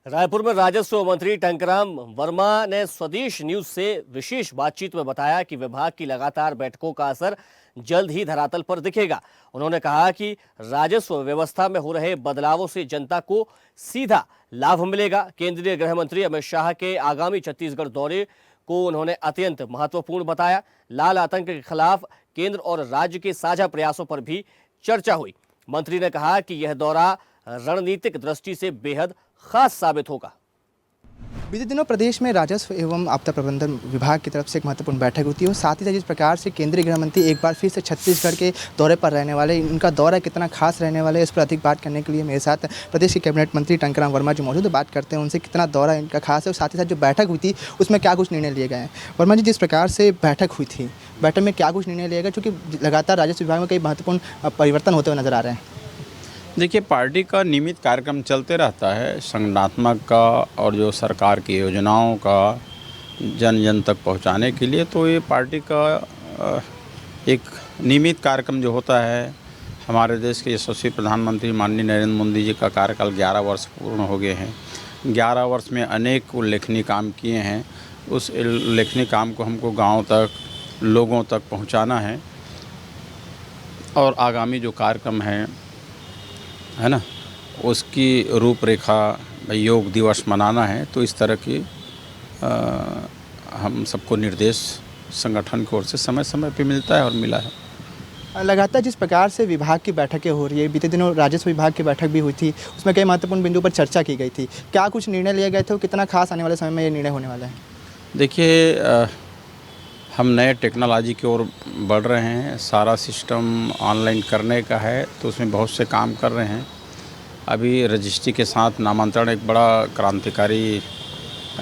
रायपुर में राजस्व मंत्री टंकराम वर्मा ने स्वदेश न्यूज से विशेष बातचीत में बताया कि विभाग की लगातार बैठकों का असर जल्द ही धरातल पर दिखेगा। उन्होंने कहा कि राजस्व व्यवस्था में हो रहे बदलावों से जनता को सीधा लाभ मिलेगा। केंद्रीय गृह मंत्री अमित शाह के आगामी छत्तीसगढ़ दौरे को उन्होंने अत्यंत महत्वपूर्ण बताया। लाल आतंक के खिलाफ केंद्र और राज्य के साझा प्रयासों पर भी चर्चा हुई। मंत्री ने कहा कि यह दौरा रणनीतिक दृष्टि से बेहद खास साबित होगा। बीते दिनों प्रदेश में राजस्व एवं आपदा प्रबंधन विभाग की तरफ से एक महत्वपूर्ण बैठक होती है और साथ ही साथ जिस प्रकार से केंद्रीय गृह मंत्री एक बार फिर से छत्तीसगढ़ के दौरे पर रहने वाले, उनका दौरा कितना खास रहने वाला है, इस पर अधिक बात करने के लिए मेरे साथ प्रदेश के कैबिनेट मंत्री टंकराम वर्मा जो मौजूद है। बात करते हैं उनसे कितना दौरा इनका खास है और साथ ही साथ जो बैठक हुई थी उसमें क्या कुछ निर्णय लिए गए हैं। वर्मा जी, जिस प्रकार से बैठक हुई थी, बैठक में क्या कुछ निर्णय लिया गया, क्योंकि लगातार राजस्व विभाग में कई महत्वपूर्ण परिवर्तन होते हुए नजर आ रहे हैं। देखिए, पार्टी का नियमित कार्यक्रम चलते रहता है, संगठनात्मक का और जो सरकार की योजनाओं का जन जन तक पहुंचाने के लिए। तो ये पार्टी का एक नियमित कार्यक्रम जो होता है। हमारे देश के यशस्वी प्रधानमंत्री माननीय नरेंद्र मोदी जी का कार्यकाल 11 वर्ष पूर्ण हो गए हैं। 11 वर्ष में अनेक उल्लेखनीय काम किए हैं। उस उल्लेखनीय काम को हमको गाँव तक, लोगों तक पहुँचाना है और आगामी जो कार्यक्रम है ना, उसकी रूपरेखा, योग दिवस मनाना है। तो इस तरह की हम सबको निर्देश संगठन की ओर से समय समय पे मिलता है और मिला है। लगातार जिस प्रकार से विभाग की बैठकें हो रही है, बीते दिनों राजस्व विभाग की बैठक भी हुई थी, उसमें कई महत्वपूर्ण बिंदुओं पर चर्चा की गई थी। क्या कुछ निर्णय लिए गए थे और कितना खास आने वाले समय में ये निर्णय होने वाला है? देखिए, हम नए टेक्नोलॉजी की ओर बढ़ रहे हैं। सारा सिस्टम ऑनलाइन करने का है, तो उसमें बहुत से काम कर रहे हैं। अभी रजिस्ट्री के साथ नामांतरण एक बड़ा क्रांतिकारी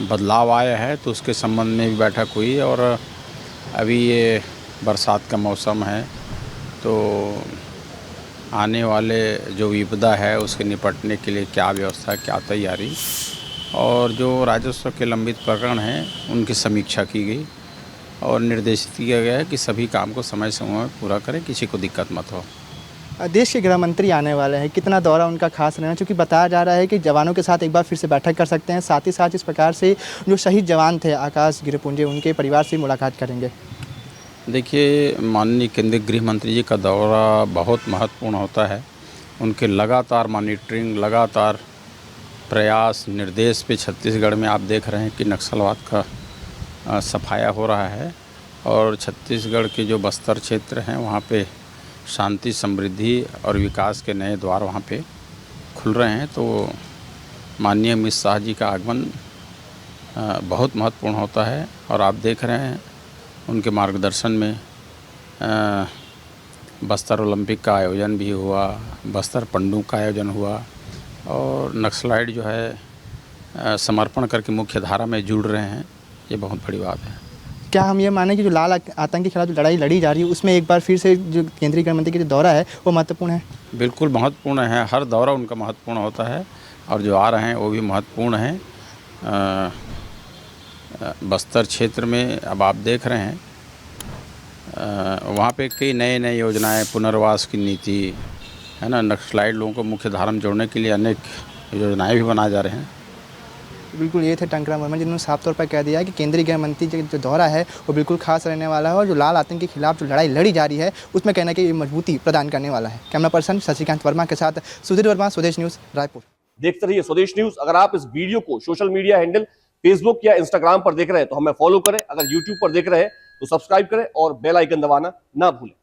बदलाव आया है, तो उसके संबंध में भी बैठक हुई। और अभी ये बरसात का मौसम है, तो आने वाले जो विपदा है उसके निपटने के लिए क्या व्यवस्था, क्या तैयारी, और जो राजस्व के लंबित प्रकरण हैं उनकी समीक्षा की गई और निर्देशित किया गया है कि सभी काम को समय समय में पूरा करें, किसी को दिक्कत मत हो। देश के गृह मंत्री आने वाले हैं, कितना दौरा उनका खास रहना, क्योंकि बताया जा रहा है कि जवानों के साथ एक बार फिर से बैठक कर सकते हैं। साथ ही साथ इस प्रकार से जो शहीद जवान थे आकाश गिरपुंजे, उनके परिवार से मुलाकात करेंगे। देखिए, माननीय केंद्रीय गृह मंत्री जी का दौरा बहुत महत्वपूर्ण होता है। उनके लगातार मॉनिटरिंग, लगातार प्रयास, निर्देश पे छत्तीसगढ़ में आप देख रहे हैं कि नक्सलवाद का सफाया हो रहा है और छत्तीसगढ़ के जो बस्तर क्षेत्र हैं वहाँ पे शांति, समृद्धि और विकास के नए द्वार वहाँ पे खुल रहे हैं। तो माननीय अमित शाह जी का आगमन बहुत महत्वपूर्ण होता है और आप देख रहे हैं उनके मार्गदर्शन में बस्तर ओलंपिक का आयोजन भी हुआ, बस्तर पंडुक का आयोजन हुआ और नक्सलाइट जो है समर्पण करके मुख्य धारा में जुड़ रहे हैं। ये बहुत बड़ी बात है। क्या हम ये माने कि जो लाल आतंक के खिलाफ जो लड़ाई लड़ी जा रही है उसमें एक बार फिर से जो केंद्रीय गृह मंत्री का जो दौरा है वो महत्वपूर्ण है? बिल्कुल महत्वपूर्ण है। हर दौरा उनका महत्वपूर्ण होता है और जो आ रहे हैं वो भी महत्वपूर्ण हैं। बस्तर क्षेत्र में अब आप देख रहे हैं वहाँ पे कई नए योजनाएं, पुनर्वास की नीति है ना, नक्सलाइट लोगों को मुख्य धारा में जोड़ने के लिए अनेक योजनाएं भी बनाए जा रहे हैं। बिल्कुल, ये थे टंकराम वर्मा जिन्होंने साफ तौर पर कह दिया कि केंद्रीय गृह मंत्री का जो दौरा है वो बिल्कुल खास रहने वाला है और जो लाल आतंक के खिलाफ जो लड़ाई लड़ी जा रही है उसमें कहना कि मजबूती प्रदान करने वाला है। कैमरा पर्सन शशिकांत वर्मा के साथ सुधीर वर्मा, स्वदेश न्यूज़, रायपुर। देखते रहिए स्वदेश न्यूज। अगर आप इस वीडियो को सोशल मीडिया हैंडल फेसबुक या इंस्टाग्राम पर देख रहे हैं तो हमें फॉलो करें। अगर यूट्यूब पर देख रहे हैं तो सब्सक्राइब करें और बेल आइकन दबाना ना भूलें।